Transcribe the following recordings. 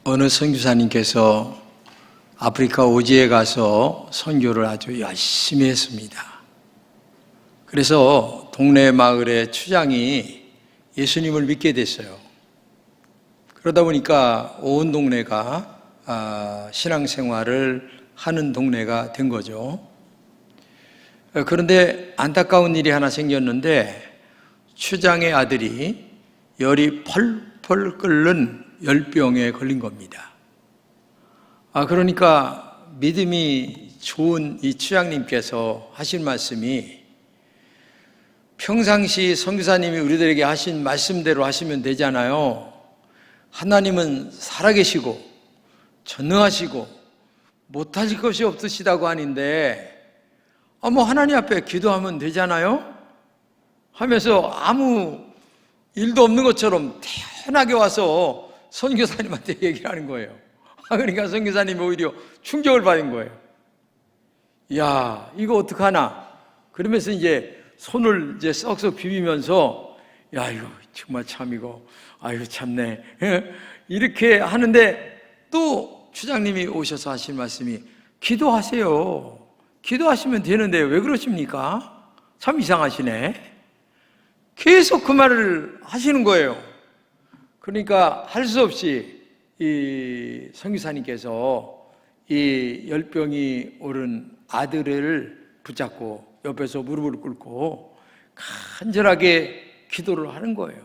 어느 선교사님께서 아프리카 오지에 가서 선교를 아주 열심히 했습니다. 그래서 동네 마을의 추장이 예수님을 믿게 됐어요. 그러다 보니까 온 동네가 신앙생활을 하는 동네가 된 거죠. 그런데 안타까운 일이 하나 생겼는데 추장의 아들이 열이 펄펄 끓는 열병에 걸린 겁니다. 그러니까 믿음이 좋은 이 추장님께서 하신 말씀이 평상시 선교사님이 우리들에게 하신 말씀대로 하시면 되잖아요. 하나님은 살아계시고 전능하시고 못하실 것이 없으시다고 하는데 하나님 앞에 기도하면 되잖아요 하면서 아무 일도 없는 것처럼 태연하게 와서 선교사님한테 얘기를 하는 거예요. 그러니까 선교사님이 오히려 충격을 받은 거예요. 야, 이거 어떡하나? 그러면서 이제 손을 이제 썩썩 비비면서 야, 이거 정말 참 이거 아이고 참네 이렇게 하는데 또 추장님이 오셔서 하신 말씀이 기도하세요. 기도하시면 되는데 왜 그러십니까? 참 이상하시네. 계속 그 말을 하시는 거예요. 그러니까 할 수 없이 이 선교사님께서 이 열병이 오른 아들을 붙잡고 옆에서 무릎을 꿇고 간절하게 기도를 하는 거예요.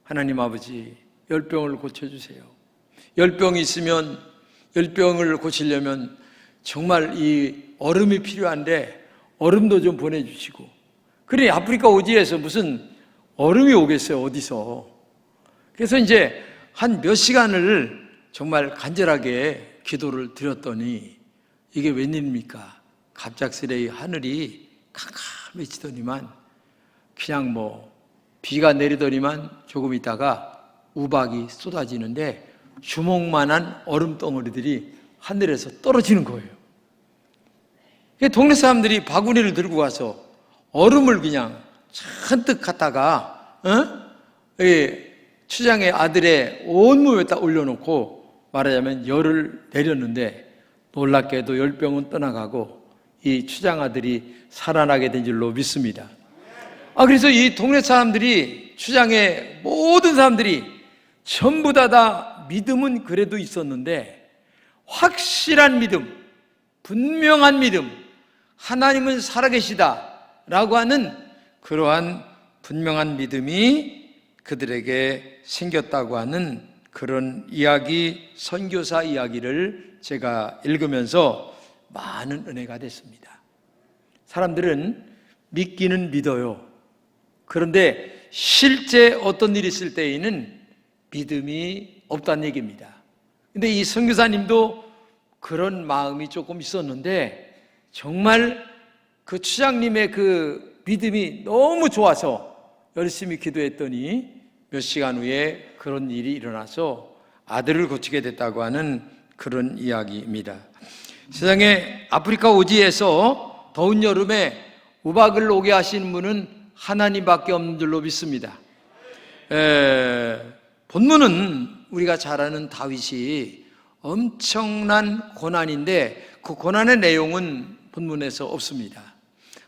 하나님 아버지, 열병을 고쳐주세요. 열병이 있으면 열병을 고치려면 정말 이 얼음이 필요한데 얼음도 좀 보내주시고, 그래 아프리카 오지에서 무슨 얼음이 오겠어요, 어디서. 그래서 이제 한 몇 시간을 정말 간절하게 기도를 드렸더니 이게 웬일입니까? 갑작스레 하늘이 캄캄해지더니만 그냥 비가 내리더니만 조금 있다가 우박이 쏟아지는데 주먹만한 얼음 덩어리들이 하늘에서 떨어지는 거예요. 동네 사람들이 바구니를 들고 가서 얼음을 그냥 잔뜩 갖다가 추장의 아들의 온몸에다 올려놓고 말하자면 열을 내렸는데 놀랍게도 열병은 떠나가고 이 추장 아들이 살아나게 된 줄로 믿습니다. 그래서 이 동네 사람들이, 추장의 모든 사람들이 전부 다 믿음은 그래도 있었는데 확실한 믿음, 분명한 믿음, 하나님은 살아계시다라고 하는 그러한 분명한 믿음이 그들에게 생겼다고 하는 그런 이야기, 선교사 이야기를 제가 읽으면서 많은 은혜가 됐습니다. 사람들은 믿기는 믿어요. 그런데 실제 어떤 일이 있을 때에는 믿음이 없다는 얘기입니다. 근데 이 선교사님도 그런 마음이 조금 있었는데 정말 그 추장님의 그 믿음이 너무 좋아서 열심히 기도했더니 몇 시간 후에 그런 일이 일어나서 아들을 고치게 됐다고 하는 그런 이야기입니다. 세상에 아프리카 오지에서 더운 여름에 우박을 오게 하시는 분은 하나님밖에 없는 줄로 믿습니다. 본문은 우리가 잘 아는 다윗이 엄청난 고난인데 그 고난의 내용은 본문에서 없습니다.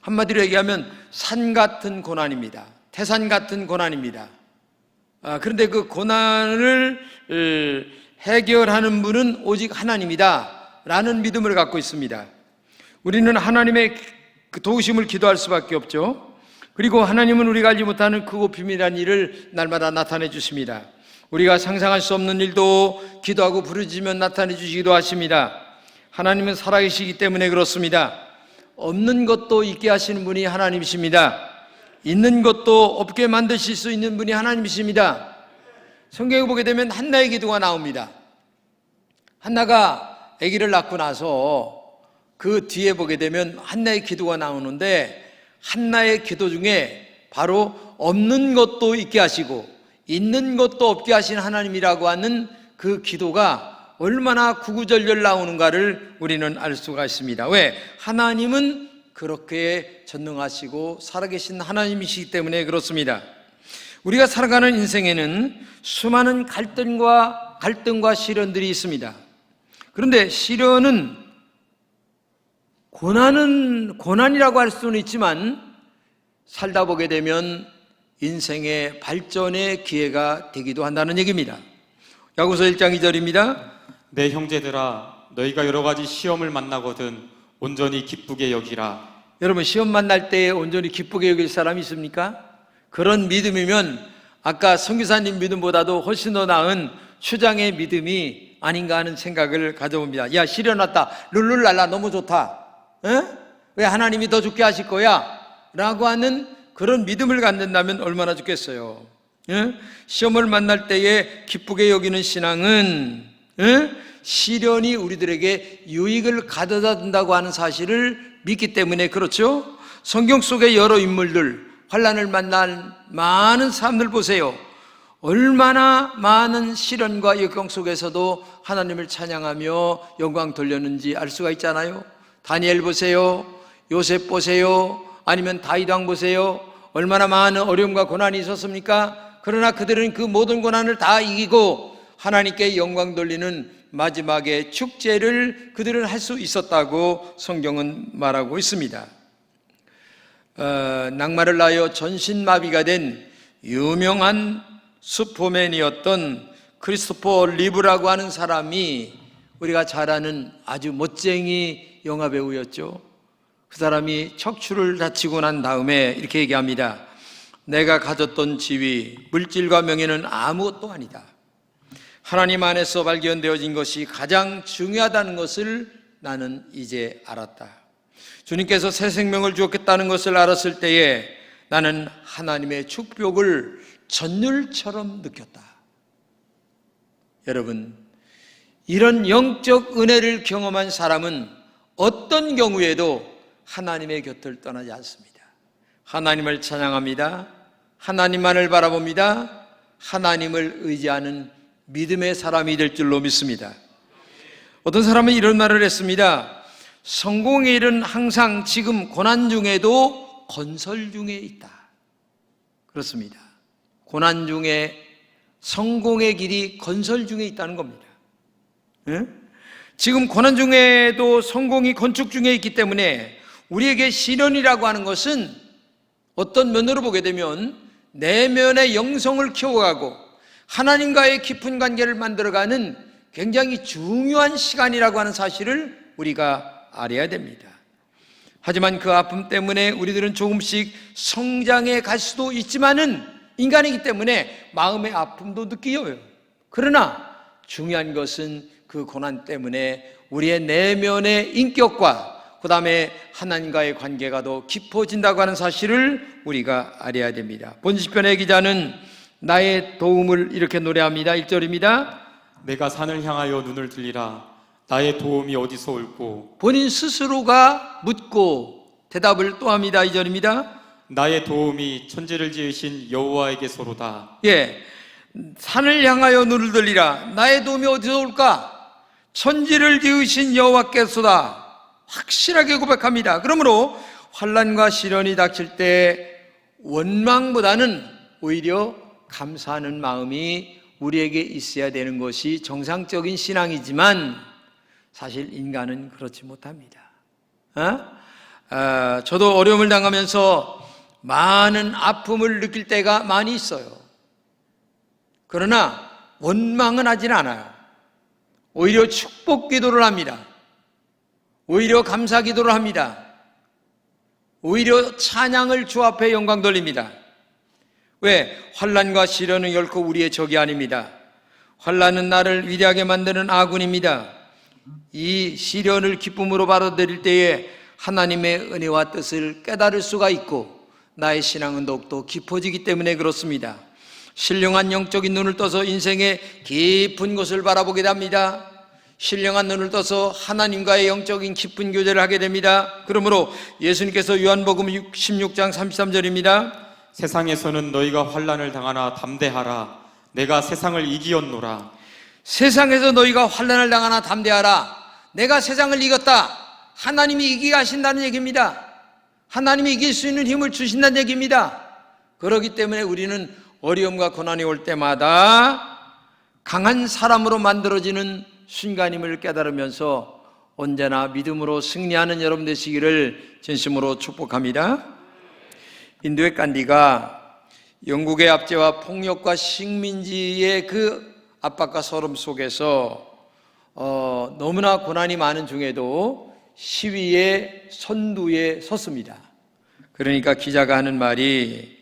한마디로 얘기하면 산 같은 고난입니다. 태산 같은 고난입니다. 그런데 그 고난을 해결하는 분은 오직 하나님이다 라는 믿음을 갖고 있습니다. 우리는 하나님의 그 도우심을 기도할 수밖에 없죠. 그리고 하나님은 우리가 알지 못하는 크고 비밀한 일을 날마다 나타내 주십니다. 우리가 상상할 수 없는 일도 기도하고 부르짖으면 나타내 주시기도 하십니다. 하나님은 살아계시기 때문에 그렇습니다. 없는 것도 있게 하시는 분이 하나님이십니다. 있는 것도 없게 만드실 수 있는 분이 하나님이십니다. 성경에 보게 되면 한나의 기도가 나옵니다. 한나가 아기를 낳고 나서 그 뒤에 보게 되면 한나의 기도가 나오는데 한나의 기도 중에 바로 없는 것도 있게 하시고 있는 것도 없게 하신 하나님이라고 하는 그 기도가 얼마나 구구절절 나오는가를 우리는 알 수가 있습니다. 왜? 하나님은 그렇게 전능하시고 살아계신 하나님이시기 때문에 그렇습니다. 우리가 살아가는 인생에는 수많은 갈등과 갈등과 시련들이 있습니다. 그런데 시련은 고난이라고 할 수는 있지만 살다 보게 되면 인생의 발전의 기회가 되기도 한다는 얘기입니다. 야고보서 1장 2절입니다. 내 형제들아 너희가 여러 가지 시험을 만나거든 온전히 기쁘게 여기라. 여러분, 시험 만날 때 온전히 기쁘게 여길 사람이 있습니까? 그런 믿음이면 아까 선교사님 믿음보다도 훨씬 더 나은 추장의 믿음이 아닌가 하는 생각을 가져봅니다. 야, 시련 왔다. 룰룰랄라 너무 좋다. 에? 왜 하나님이 더 좋게 하실 거야? 라고 하는 그런 믿음을 갖는다면 얼마나 좋겠어요. 에? 시험을 만날 때에 기쁘게 여기는 신앙은 시련이 우리들에게 유익을 가져다 준다고 하는 사실을 믿기 때문에 그렇죠. 성경 속의 여러 인물들, 환난을 만난 많은 사람들 보세요. 얼마나 많은 시련과 역경 속에서도 하나님을 찬양하며 영광 돌렸는지 알 수가 있잖아요. 다니엘 보세요, 요셉 보세요, 아니면 다윗 왕 보세요. 얼마나 많은 어려움과 고난이 있었습니까? 그러나 그들은 그 모든 고난을 다 이기고 하나님께 영광 돌리는 마지막에 축제를 그들은 할 수 있었다고 성경은 말하고 있습니다. 낙마를 낳여 전신마비가 된 유명한 슈퍼맨이었던 크리스토퍼 리브라고 하는 사람이 우리가 잘 아는 아주 멋쟁이 영화배우였죠. 그 사람이 척추를 다치고 난 다음에 이렇게 얘기합니다. 내가 가졌던 지위, 물질과 명예는 아무것도 아니다. 하나님 안에서 발견되어진 것이 가장 중요하다는 것을 나는 이제 알았다. 주님께서 새 생명을 주었겠다는 것을 알았을 때에 나는 하나님의 축복을 전율처럼 느꼈다. 여러분, 이런 영적 은혜를 경험한 사람은 어떤 경우에도 하나님의 곁을 떠나지 않습니다. 하나님을 찬양합니다. 하나님만을 바라봅니다. 하나님을 의지하는 믿음의 사람이 될 줄로 믿습니다. 어떤 사람은 이런 말을 했습니다. 성공의 일은 항상 지금 고난 중에도 건설 중에 있다. 그렇습니다. 고난 중에 성공의 길이 건설 중에 있다는 겁니다. 지금 고난 중에도 성공이 건축 중에 있기 때문에 우리에게 시련이라고 하는 것은 어떤 면으로 보게 되면 내면의 영성을 키워가고 하나님과의 깊은 관계를 만들어가는 굉장히 중요한 시간이라고 하는 사실을 우리가 알아야 됩니다. 하지만 그 아픔 때문에 우리들은 조금씩 성장해 갈 수도 있지만은 인간이기 때문에 마음의 아픔도 느껴요. 그러나 중요한 것은 그 고난 때문에 우리의 내면의 인격과 그 다음에 하나님과의 관계가 더 깊어진다고 하는 사실을 우리가 알아야 됩니다. 본시편의 기자는 나의 도움을 이렇게 노래합니다. 1절입니다. 내가 산을 향하여 눈을 들리라. 나의 도움이 어디서 올꼬. 본인 스스로가 묻고 대답을 또 합니다. 2절입니다. 나의 도움이 천지를 지으신 여호와에게서로다. 예, 산을 향하여 눈을 들리라. 나의 도움이 어디서 올까? 천지를 지으신 여호와께서다. 확실하게 고백합니다. 그러므로 환난과 시련이 닥칠 때 원망보다는 오히려 감사하는 마음이 우리에게 있어야 되는 것이 정상적인 신앙이지만 사실 인간은 그렇지 못합니다. 저도 어려움을 당하면서 많은 아픔을 느낄 때가 많이 있어요. 그러나 원망은 하진 않아요. 오히려 축복 기도를 합니다. 오히려 감사 기도를 합니다. 오히려 찬양을 주 앞에 영광 돌립니다. 왜? 환난과 시련은 결코 우리의 적이 아닙니다. 환난은 나를 위대하게 만드는 아군입니다. 이 시련을 기쁨으로 받아들일 때에 하나님의 은혜와 뜻을 깨달을 수가 있고 나의 신앙은 더욱더 깊어지기 때문에 그렇습니다. 신령한 영적인 눈을 떠서 인생의 깊은 곳을 바라보게 됩니다. 신령한 눈을 떠서 하나님과의 영적인 깊은 교제를 하게 됩니다. 그러므로 예수님께서 요한복음 16장 33절입니다. 세상에서는 너희가 환난을 당하나 담대하라. 내가 세상을 이기었노라. 세상에서 너희가 환난을 당하나 담대하라. 내가 세상을 이겼다. 하나님이 이기게 하신다는 얘기입니다. 하나님이 이길 수 있는 힘을 주신다는 얘기입니다. 그렇기 때문에 우리는 어려움과 고난이 올 때마다 강한 사람으로 만들어지는 순간임을 깨달으면서 언제나 믿음으로 승리하는 여러분 되시기를 진심으로 축복합니다. 인도의 간디가 영국의 압제와 폭력과 식민지의 그 압박과 서름 속에서 너무나 고난이 많은 중에도 시위의 선두에 섰습니다. 그러니까 기자가 하는 말이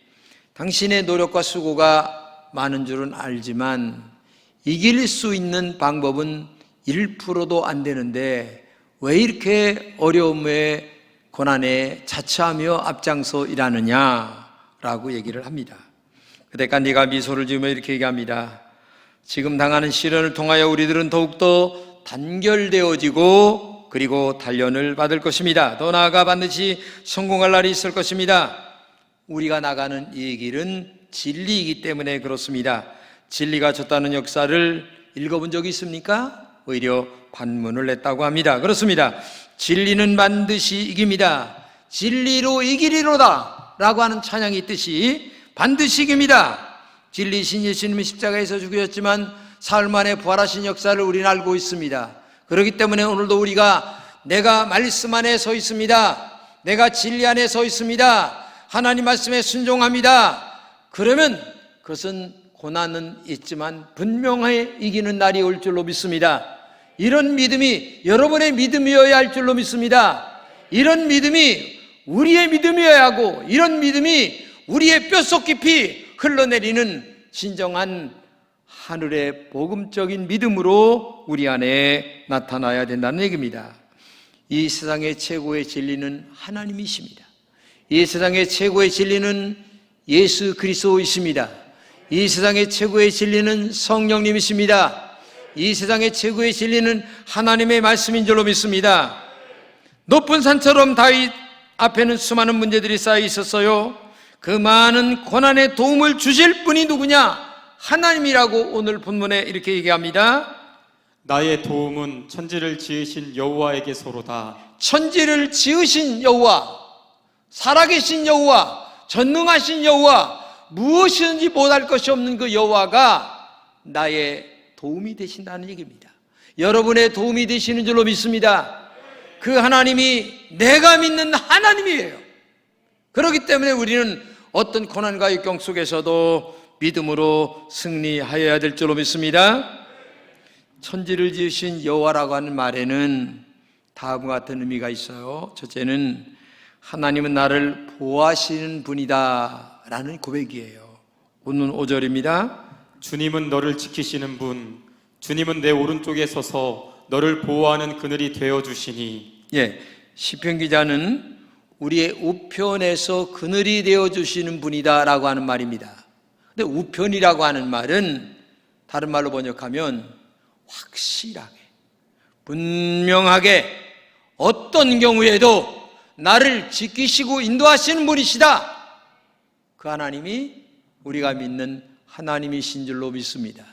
당신의 노력과 수고가 많은 줄은 알지만 이길 수 있는 방법은 1%도 안 되는데 왜 이렇게 어려움에 고난에 자처하며 앞장서 일하느냐라고 얘기를 합니다. 그때 간디가 미소를 지으며 이렇게 얘기합니다. 지금 당하는 시련을 통하여 우리들은 더욱더 단결되어지고 그리고 단련을 받을 것입니다. 더 나아가 반드시 성공할 날이 있을 것입니다. 우리가 나가는 이 길은 진리이기 때문에 그렇습니다. 진리가 졌다는 역사를 읽어본 적이 있습니까? 오히려 반문을 냈다고 합니다. 그렇습니다. 진리는 반드시 이깁니다. 진리로 이기리로다 라고 하는 찬양이 있듯이 반드시 이깁니다. 진리신 예수님은 십자가에서 죽으셨지만 사흘 만에 부활하신 역사를 우리는 알고 있습니다. 그렇기 때문에 오늘도 우리가 내가 말씀 안에 서 있습니다. 내가 진리 안에 서 있습니다. 하나님 말씀에 순종합니다. 그러면 그것은 고난은 있지만 분명히 이기는 날이 올 줄로 믿습니다. 이런 믿음이 여러분의 믿음이어야 할 줄로 믿습니다. 이런 믿음이 우리의 믿음이어야 하고 이런 믿음이 우리의 뼛속 깊이 흘러내리는 진정한 하늘의 복음적인 믿음으로 우리 안에 나타나야 된다는 얘기입니다. 이 세상의 최고의 진리는 하나님이십니다. 이 세상의 최고의 진리는 예수 그리스도이십니다. 이 세상의 최고의 진리는 성령님이십니다. 이 세상의 최고의 진리는 하나님의 말씀인 줄로 믿습니다. 높은 산처럼 다윗 앞에는 수많은 문제들이 쌓여 있었어요. 그 많은 고난에 도움을 주실 분이 누구냐? 하나님이라고 오늘 본문에 이렇게 얘기합니다. 나의 도움은 천지를 지으신 여호와에게서로다. 천지를 지으신 여호와, 살아계신 여호와, 전능하신 여호와, 무엇이든지 못할 것이 없는 그 여호와가 나의 도움이 되신다는 얘기입니다. 여러분의 도움이 되시는 줄로 믿습니다. 그 하나님이 내가 믿는 하나님이에요. 그렇기 때문에 우리는 어떤 고난과 역경 속에서도 믿음으로 승리하여야 될 줄로 믿습니다. 천지를 지으신 여호와라고 하는 말에는 다음과 같은 의미가 있어요. 첫째는 하나님은 나를 보호하시는 분이다 라는 고백이에요. 오늘 5절입니다. 주님은 너를 지키시는 분, 주님은 내 오른쪽에 서서 너를 보호하는 그늘이 되어주시니. 시편 기자는 우리의 우편에서 그늘이 되어주시는 분이다 라고 하는 말입니다. 근데 우편이라고 하는 말은 다른 말로 번역하면 확실하게, 분명하게 어떤 경우에도 나를 지키시고 인도하시는 분이시다. 그 하나님이 우리가 믿는 하나님이신 줄로 믿습니다.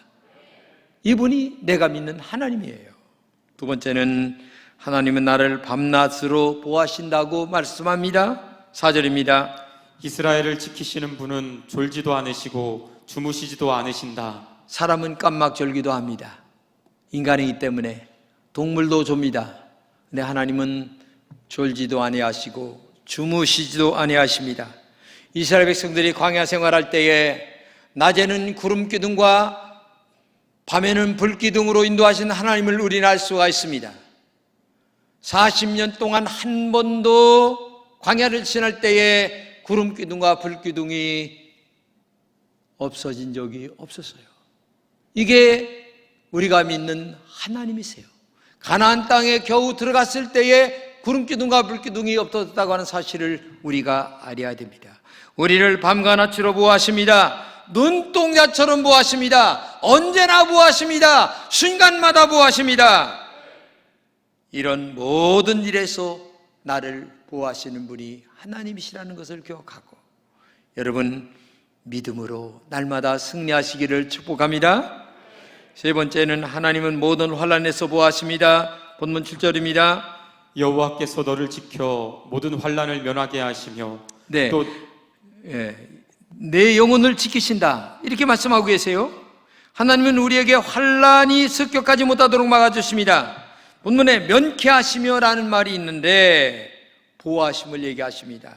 이분이 내가 믿는 하나님이에요. 두 번째는 하나님은 나를 밤낮으로 보호하신다고 말씀합니다. 4절입니다. 이스라엘을 지키시는 분은 졸지도 않으시고 주무시지도 않으신다. 사람은 깜막졸기도 합니다. 인간이기 때문에 동물도 좁니다. 근데 하나님은 졸지도 아니하시고 주무시지도 아니하십니다. 이스라엘 백성들이 광야 생활할 때에 낮에는 구름 기둥과 밤에는 불 기둥으로 인도하신 하나님을 우리는 알 수가 있습니다. 40년 동안 한 번도 광야를 지날 때에 구름 기둥과 불 기둥이 없어진 적이 없었어요. 이게 우리가 믿는 하나님이세요. 가나안 땅에 겨우 들어갔을 때에 구름 기둥과 불 기둥이 없어졌다고 하는 사실을 우리가 알아야 됩니다. 우리를 밤과 낮으로 보호하십니다. 눈동자처럼 보호하십니다. 언제나 보호하십니다. 순간마다 보호하십니다. 이런 모든 일에서 나를 보호하시는 분이 하나님이시라는 것을 기억하고 여러분 믿음으로 날마다 승리하시기를 축복합니다. 세 번째는 하나님은 모든 환난에서 보호하십니다. 본문 7절입니다. 여호와께서 너를 지켜 모든 환난을 면하게 하시며 또 내 영혼을 지키신다 이렇게 말씀하고 계세요. 하나님은 우리에게 환난이 습격하지 못하도록 막아주십니다. 본문에 면케하시며 라는 말이 있는데 보호하심을 얘기하십니다.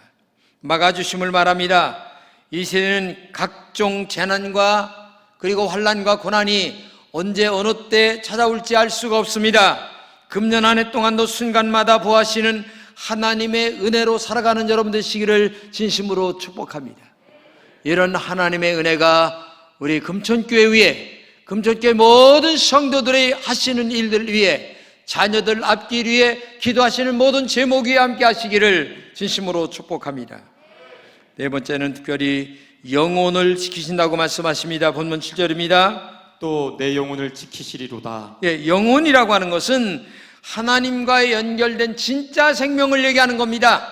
막아주심을 말합니다. 이 세대는 각종 재난과 그리고 환난과 고난이 언제 어느 때 찾아올지 알 수가 없습니다. 금년 한 해 동안도 순간마다 보호하시는 하나님의 은혜로 살아가는 여러분 되시기를 진심으로 축복합니다. 이런 하나님의 은혜가 우리 금천교회 위에, 금천교회 모든 성도들이 하시는 일들 위에, 자녀들 앞길 위에 기도하시는 모든 제목 위에 함께 하시기를 진심으로 축복합니다. 네 번째는 특별히 영혼을 지키신다고 말씀하십니다. 본문 7절입니다. 또 내 영혼을 지키시리로다. 예, 영혼이라고 하는 것은 하나님과 연결된 진짜 생명을 얘기하는 겁니다.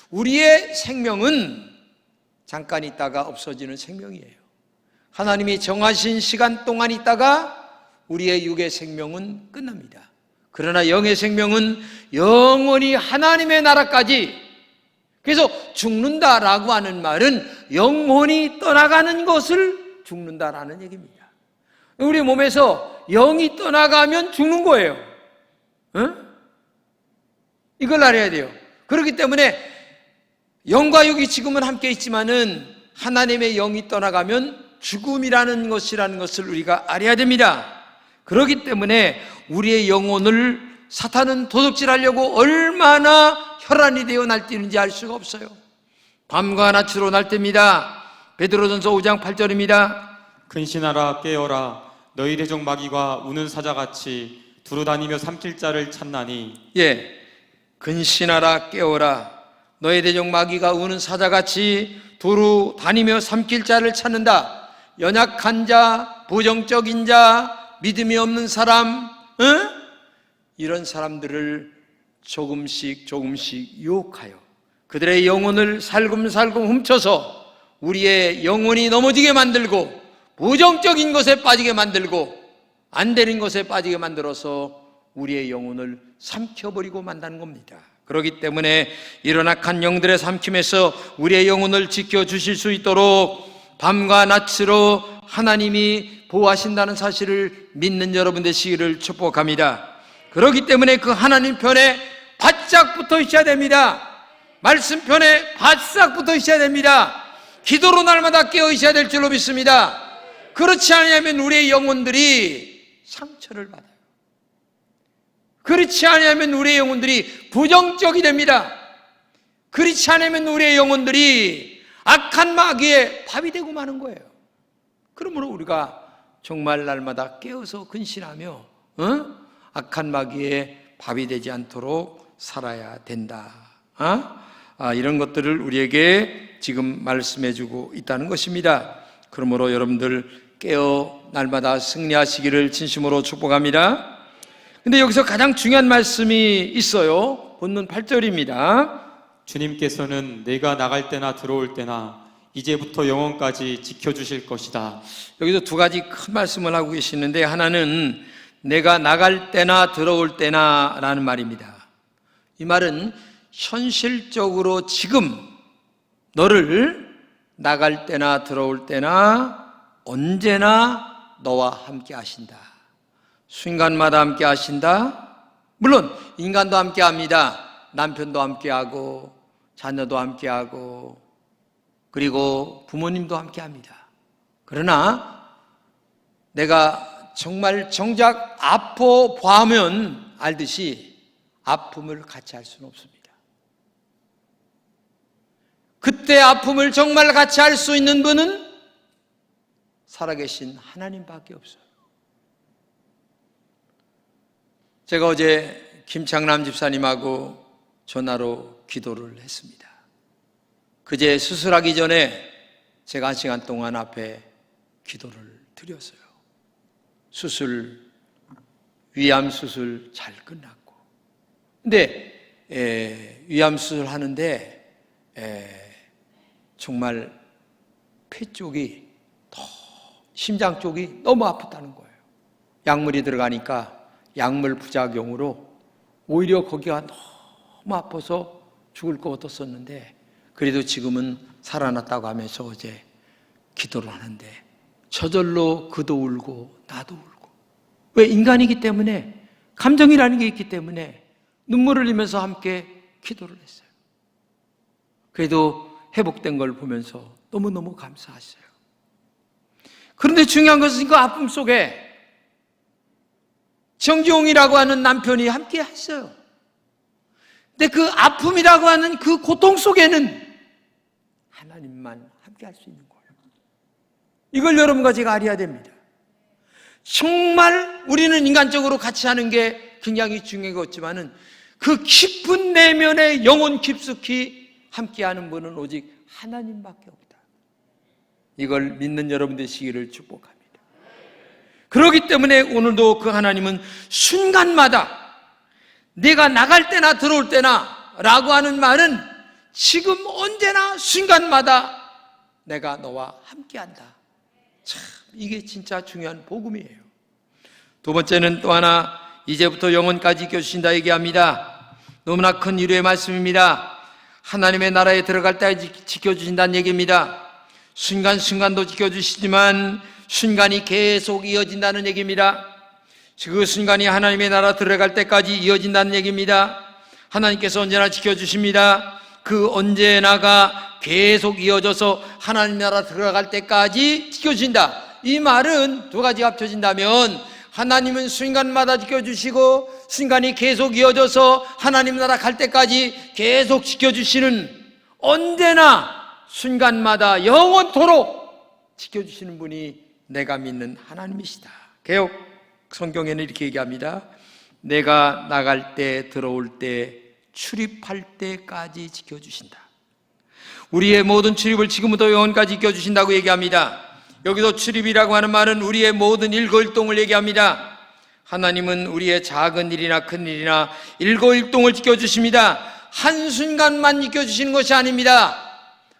우리의 생명은 잠깐 있다가 없어지는 생명이에요. 하나님이 정하신 시간 동안 있다가 우리의 육의 생명은 끝납니다. 그러나 영의 생명은 영원히 하나님의 나라까지, 그래서 죽는다라고 하는 말은 영혼이 떠나가는 것을 죽는다라는 얘기입니다. 우리 몸에서 영이 떠나가면 죽는 거예요. 이걸 알아야 돼요. 그렇기 때문에 영과 육이 지금은 함께 있지만은 하나님의 영이 떠나가면 죽음이라는 것을 우리가 알아야 됩니다. 그렇기 때문에 우리의 영혼을 사탄은 도둑질하려고 얼마나 혈안이 되어 날뛰는지 알 수가 없어요. 밤과 낮으로 날뜁니다. 베드로전서 5장 8절입니다. 근신하라 깨어라 너희 대적 마귀가 우는 사자같이 두루다니며 삼킬 자를 찾나니. 예, 근신하라 깨어라 너희 대적 마귀가 우는 사자같이 두루 다니며 삼킬 자를 찾는다. 연약한 자, 부정적인 자, 믿음이 없는 사람, 이런 사람들을 조금씩 유혹하여 그들의 영혼을 살금살금 훔쳐서 우리의 영혼이 넘어지게 만들고 부정적인 것에 빠지게 만들고 안 되는 것에 빠지게 만들어서 우리의 영혼을 삼켜버리고 만다는 겁니다. 그렇기 때문에 이런 악한 영들의 삼킴에서 우리의 영혼을 지켜주실 수 있도록 밤과 낮으로 하나님이 보호하신다는 사실을 믿는 여러분 되시기를 축복합니다. 그렇기 때문에 그 하나님 편에 바짝 붙어 있어야 됩니다. 말씀 편에 바싹 붙어 있어야 됩니다. 기도로 날마다 깨어 있어야 될 줄로 믿습니다. 그렇지 않으면 우리의 영혼들이 상처를 받아요. 그렇지 않으면 우리의 영혼들이 부정적이 됩니다. 그렇지 않으면 우리의 영혼들이 악한 마귀의 밥이 되고 마는 거예요. 그러므로 우리가 정말 날마다 깨어서 근신하며 악한 마귀의 밥이 되지 않도록 살아야 된다. 이런 것들을 우리에게 지금 말씀해주고 있다는 것입니다. 그러므로 여러분들 깨어 날마다 승리하시기를 진심으로 축복합니다. 근데 여기서 가장 중요한 말씀이 있어요. 본문 8절입니다. 주님께서는 내가 나갈 때나 들어올 때나 이제부터 영원까지 지켜주실 것이다. 여기서 두 가지 큰 말씀을 하고 계시는데, 하나는 내가 나갈 때나 들어올 때나 라는 말입니다. 이 말은 현실적으로 지금 너를 나갈 때나 들어올 때나 언제나 너와 함께 하신다. 순간마다 함께 하신다. 물론 인간도 함께 합니다. 남편도 함께 하고 자녀도 함께 하고 그리고 부모님도 함께 합니다. 그러나 내가 정말 정작 아파 보면 알듯이 아픔을 같이 할 수는 없습니다. 그때 아픔을 정말 같이 할 수 있는 분은 살아계신 하나님밖에 없어요. 제가 어제 김창남 집사님하고 전화로 기도를 했습니다. 그제 수술하기 전에 제가 1시간 동안 앞에 기도를 드렸어요. 위암 수술 잘 끝났고. 근데 위암 수술 하는데 정말 폐 쪽이 심장 쪽이 너무 아프다는 거예요. 약물이 들어가니까 약물 부작용으로 오히려 거기가 너무 아파서 죽을 것 같았었는데 그래도 지금은 살아났다고 하면서 어제 기도를 하는데 저절로 그도 울고 나도 울고. 왜? 인간이기 때문에, 감정이라는 게 있기 때문에 눈물을 흘리면서 함께 기도를 했어요. 그래도 회복된 걸 보면서 너무너무 감사했어요. 그런데 중요한 것은 그 아픔 속에 정지용이라고 하는 남편이 함께 했어요. 근데 그 아픔이라고 하는 그 고통 속에는 하나님만 함께 할 수 있는 거예요. 이걸 여러분과 제가 알아야 됩니다. 정말 우리는 인간적으로 같이 하는 게 굉장히 중요한 것지만은 그 깊은 내면의 영혼 깊숙이 함께하는 분은 오직 하나님밖에 없다. 이걸 믿는 여러분 되시기를 축복합니다. 그렇기 때문에 오늘도 그 하나님은 순간마다 내가 나갈 때나 들어올 때나 라고 하는 말은 지금 언제나 순간마다 내가 너와 함께한다. 참, 이게 진짜 중요한 복음이에요. 두 번째는 또 하나, 이제부터 영원까지 지켜주신다 얘기합니다. 너무나 큰 위로의 말씀입니다. 하나님의 나라에 들어갈 때까지 지켜주신다는 얘기입니다. 순간순간도 지켜주시지만 순간이 계속 이어진다는 얘기입니다. 그 순간이 하나님의 나라 들어갈 때까지 이어진다는 얘기입니다. 하나님께서 언제나 지켜주십니다. 그 언제나가 계속 이어져서 하나님 나라 들어갈 때까지 지켜주신다. 이 말은 두 가지 합쳐진다면 하나님은 순간마다 지켜주시고 순간이 계속 이어져서 하나님 나라 갈 때까지 계속 지켜주시는, 언제나 순간마다 영원토록 지켜주시는 분이 내가 믿는 하나님이시다. 개역 성경에는 이렇게 얘기합니다. 내가 나갈 때, 들어올 때, 출입할 때까지 지켜주신다. 우리의 모든 출입을 지금부터 영원까지 지켜주신다고 얘기합니다. 여기서 출입이라고 하는 말은 우리의 모든 일거일동을 얘기합니다. 하나님은 우리의 작은 일이나 큰 일이나 일거일동을 지켜주십니다. 한순간만 지켜주시는 것이 아닙니다.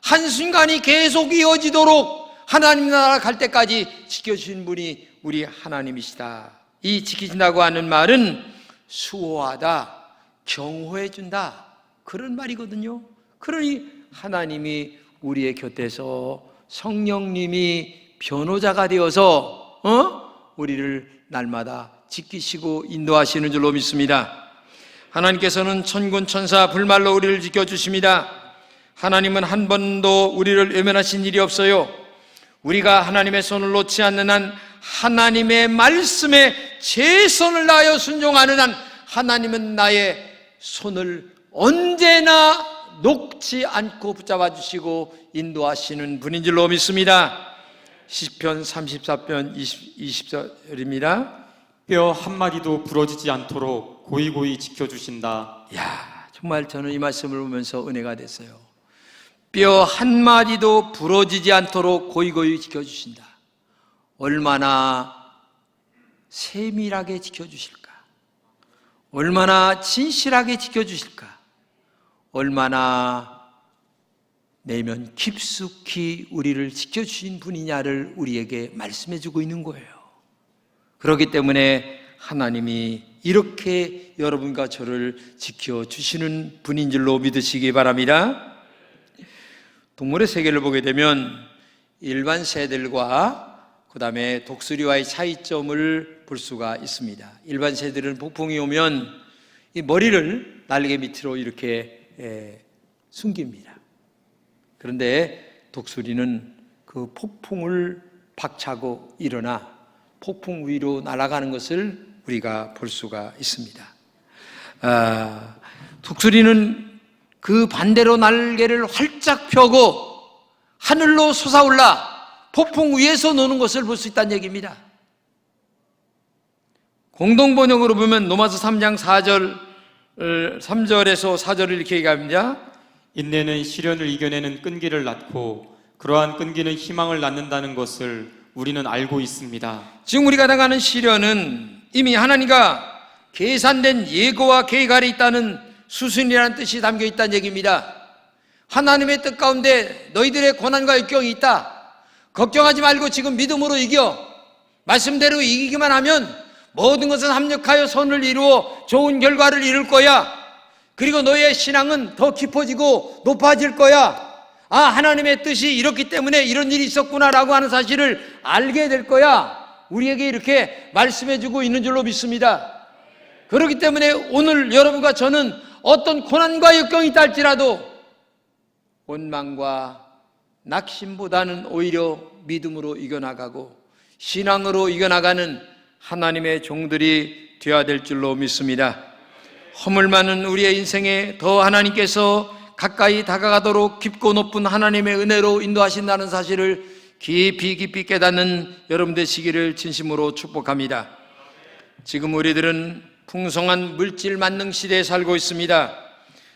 한순간이 계속 이어지도록 하나님 나라 갈 때까지 지켜주신 분이 우리 하나님이시다. 이 지키신다고 하는 말은 수호하다, 경호해준다, 그런 말이거든요. 그러니 하나님이 우리의 곁에서 성령님이 변호자가 되어서 우리를 날마다 지키시고 인도하시는 줄로 믿습니다. 하나님께서는 천군 천사 불말로 우리를 지켜주십니다. 하나님은 한 번도 우리를 외면하신 일이 없어요. 우리가 하나님의 손을 놓지 않는 한, 하나님의 말씀에 최선을 다하여 순종하는 한, 하나님은 나의 손을 언제나 놓지 않고 붙잡아 주시고 인도하시는 분인 줄로 믿습니다. 시편 34편 20절입니다. 뼈 한마디도 부러지지 않도록 고이고이 지켜주신다. 야, 정말 저는 이 말씀을 보면서 은혜가 됐어요. 뼈 한마디도 부러지지 않도록 고이고이 지켜주신다. 얼마나 세밀하게 지켜주실까? 얼마나 진실하게 지켜주실까? 얼마나 내면 깊숙이 우리를 지켜주신 분이냐를 우리에게 말씀해주고 있는 거예요. 그렇기 때문에 하나님이 이렇게 여러분과 저를 지켜주시는 분인 줄로 믿으시기 바랍니다. 동물의 세계를 보게 되면 일반 새들과 그 다음에 독수리와의 차이점을 볼 수가 있습니다. 일반 새들은 폭풍이 오면 이 머리를 날개 밑으로 이렇게 숨깁니다. 그런데 독수리는 그 폭풍을 박차고 일어나 폭풍 위로 날아가는 것을 우리가 볼 수가 있습니다. 독수리는 그 반대로 날개를 활짝 펴고 하늘로 솟아올라 폭풍 위에서 노는 것을 볼 수 있다는 얘기입니다. 공동번역으로 보면 로마서 3장 3절에서 4절을 이렇게 얘기합니다. 인내는 시련을 이겨내는 끈기를 낳고 그러한 끈기는 희망을 낳는다는 것을 우리는 알고 있습니다. 지금 우리가 당하는 시련은 이미 하나님과 계산된 예고와 계획 아래 있다는 수순이라는 뜻이 담겨 있다는 얘기입니다. 하나님의 뜻 가운데 너희들의 고난과 역경이 있다. 걱정하지 말고 지금 믿음으로 이겨. 말씀대로 이기기만 하면 모든 것은 합력하여 선을 이루어 좋은 결과를 이룰 거야. 그리고 너의 신앙은 더 깊어지고 높아질 거야. 아, 하나님의 뜻이 이렇기 때문에 이런 일이 있었구나라고 하는 사실을 알게 될 거야. 우리에게 이렇게 말씀해주고 있는 줄로 믿습니다. 그렇기 때문에 오늘 여러분과 저는 어떤 고난과 역경이 있다 할지라도 원망과 낙심보다는 오히려 믿음으로 이겨나가고 신앙으로 이겨나가는 하나님의 종들이 되어야 될 줄로 믿습니다. 허물 많은 우리의 인생에 더 하나님께서 가까이 다가가도록 깊고 높은 하나님의 은혜로 인도하신다는 사실을 깊이 깨닫는 여러분 되시기를 진심으로 축복합니다. 지금 우리들은 풍성한 물질 만능 시대에 살고 있습니다.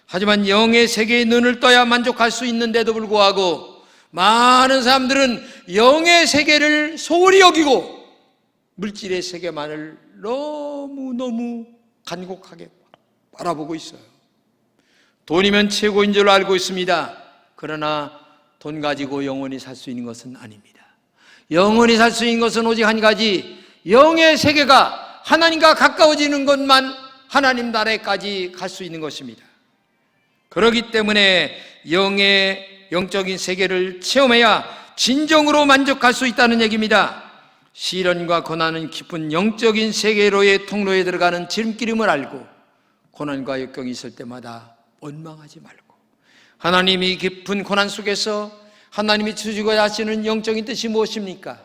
하지만 영의 세계에 눈을 떠야 만족할 수 있는데도 불구하고 많은 사람들은 영의 세계를 소홀히 여기고 물질의 세계만을 너무너무 간곡하게 바라보고 있어요. 돈이면 최고인 줄 알고 있습니다. 그러나 돈 가지고 영원히 살 수 있는 것은 아닙니다. 영원히 살 수 있는 것은 오직 한 가지, 영의 세계가 하나님과 가까워지는 것만 하나님 나라에까지 갈 수 있는 것입니다. 그렇기 때문에 영적인 세계를 체험해야 진정으로 만족할 수 있다는 얘기입니다. 시련과 고난은 깊은 영적인 세계로의 통로에 들어가는 지름길임을 알고 고난과 역경이 있을 때마다 원망하지 말고 하나님이 깊은 고난 속에서 하나님이 주시고자 하시는 영적인 뜻이 무엇입니까?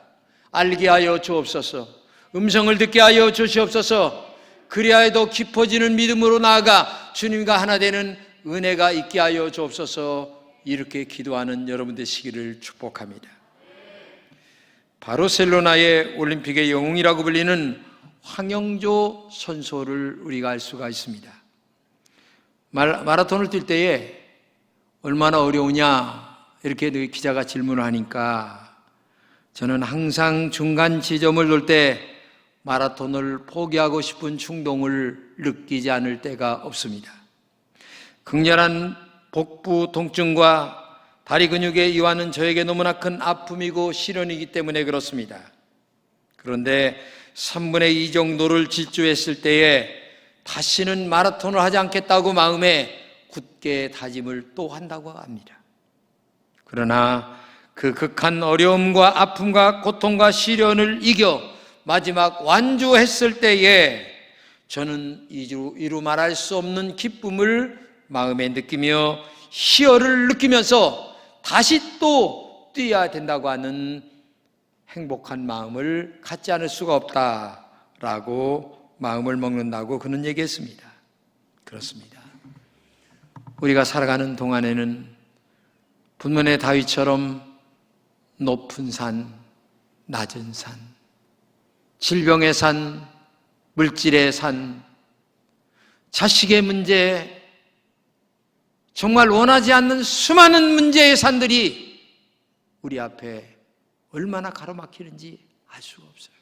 알게 하여 주옵소서. 음성을 듣게 하여 주시옵소서. 그리하여 더 깊어지는 믿음으로 나아가 주님과 하나 되는 은혜가 있게 하여 주옵소서. 이렇게 기도하는 여러분 되시기를 축복합니다. 바르셀로나의 올림픽의 영웅이라고 불리는 황영조 선수를 우리가 알 수가 있습니다. 마라톤을 뛸 때에 얼마나 어려우냐 이렇게 기자가 질문을 하니까 저는 항상 중간 지점을 돌 때 마라톤을 포기하고 싶은 충동을 느끼지 않을 때가 없습니다. 극렬한 복부 통증과 다리 근육의 이완은 저에게 너무나 큰 아픔이고 시련이기 때문에 그렇습니다. 그런데 3분의 2 정도를 질주했을 때에 다시는 마라톤을 하지 않겠다고 마음에 굳게 다짐을 또 한다고 합니다. 그러나 그 극한 어려움과 아픔과 고통과 시련을 이겨 마지막 완주했을 때에 저는 이루 말할 수 없는 기쁨을 마음에 느끼며 희열을 느끼면서 다시 또 뛰어야 된다고 하는 행복한 마음을 갖지 않을 수가 없다라고 마음을 먹는다고 그는 얘기했습니다. 그렇습니다. 우리가 살아가는 동안에는 분문의 다윗처럼 높은 산, 낮은 산, 질병의 산, 물질의 산, 자식의 문제, 정말 원하지 않는 수많은 문제의 산들이 우리 앞에 얼마나 가로막히는지 알 수가 없어요.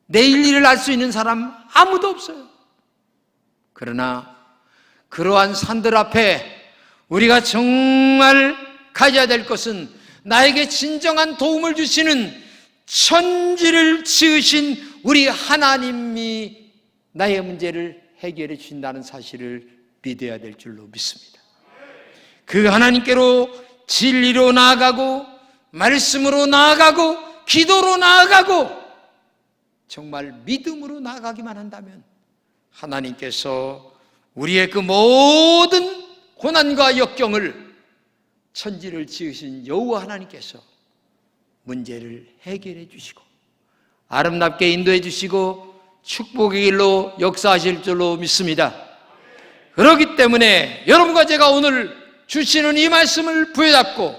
내일 일을 알 수 있는 사람 아무도 없어요. 그러나 그러한 산들 앞에 우리가 정말 가져야 될 것은 나에게 진정한 도움을 주시는 천지를 지으신 우리 하나님이 나의 문제를 해결해 주신다는 사실을 믿어야 될 줄로 믿습니다. 그 하나님께로 진리로 나아가고 말씀으로 나아가고 기도로 나아가고 정말 믿음으로 나아가기만 한다면 하나님께서 우리의 그 모든 고난과 역경을 천지를 지으신 여호와 하나님께서 문제를 해결해 주시고 아름답게 인도해 주시고 축복의 길로 역사하실 줄로 믿습니다. 그렇기 때문에 여러분과 제가 오늘 주시는 이 말씀을 부여잡고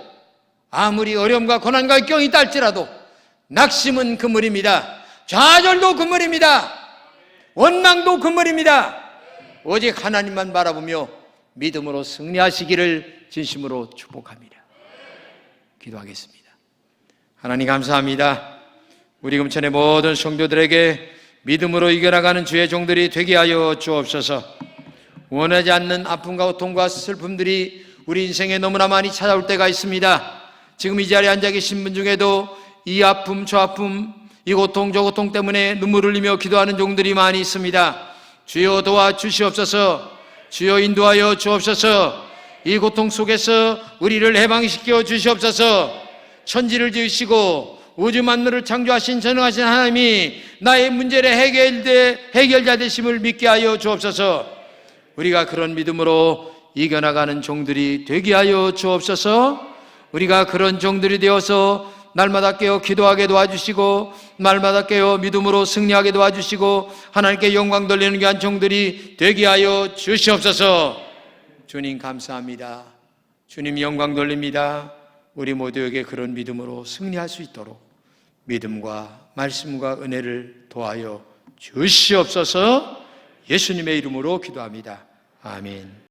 아무리 어려움과 고난과 역경이 있다 할지라도 낙심은 그물입니다. 좌절도 그물입니다. 원망도 그물입니다. 오직 하나님만 바라보며 믿음으로 승리하시기를 진심으로 축복합니다. 기도하겠습니다. 하나님 감사합니다. 우리 금천의 모든 성도들에게 믿음으로 이겨나가는 주의 종들이 되게 하여 주옵소서. 원하지 않는 아픔과 고통과 슬픔들이 우리 인생에 너무나 많이 찾아올 때가 있습니다. 지금 이 자리에 앉아 계신 분 중에도 이 아픔 저 아픔 이 고통 저 고통 때문에 눈물을 흘리며 기도하는 종들이 많이 있습니다. 주여 도와주시옵소서. 주여 인도하여 주옵소서. 이 고통 속에서 우리를 해방시켜 주시옵소서. 천지를 지으시고 우주 만물을 창조하신 전능하신 하나님이 나의 문제를 해결자 되심을 믿게 하여 주옵소서. 우리가 그런 믿음으로 이겨나가는 종들이 되게 하여 주옵소서. 우리가 그런 종들이 되어서 날마다 깨어 기도하게 도와주시고 날마다 깨어 믿음으로 승리하게 도와주시고 하나님께 영광 돌리는 귀한 종들이 되게 하여 주시옵소서. 주님 감사합니다. 주님 영광 돌립니다. 우리 모두에게 그런 믿음으로 승리할 수 있도록 믿음과 말씀과 은혜를 도하여 주시옵소서. 예수님의 이름으로 기도합니다. 아멘.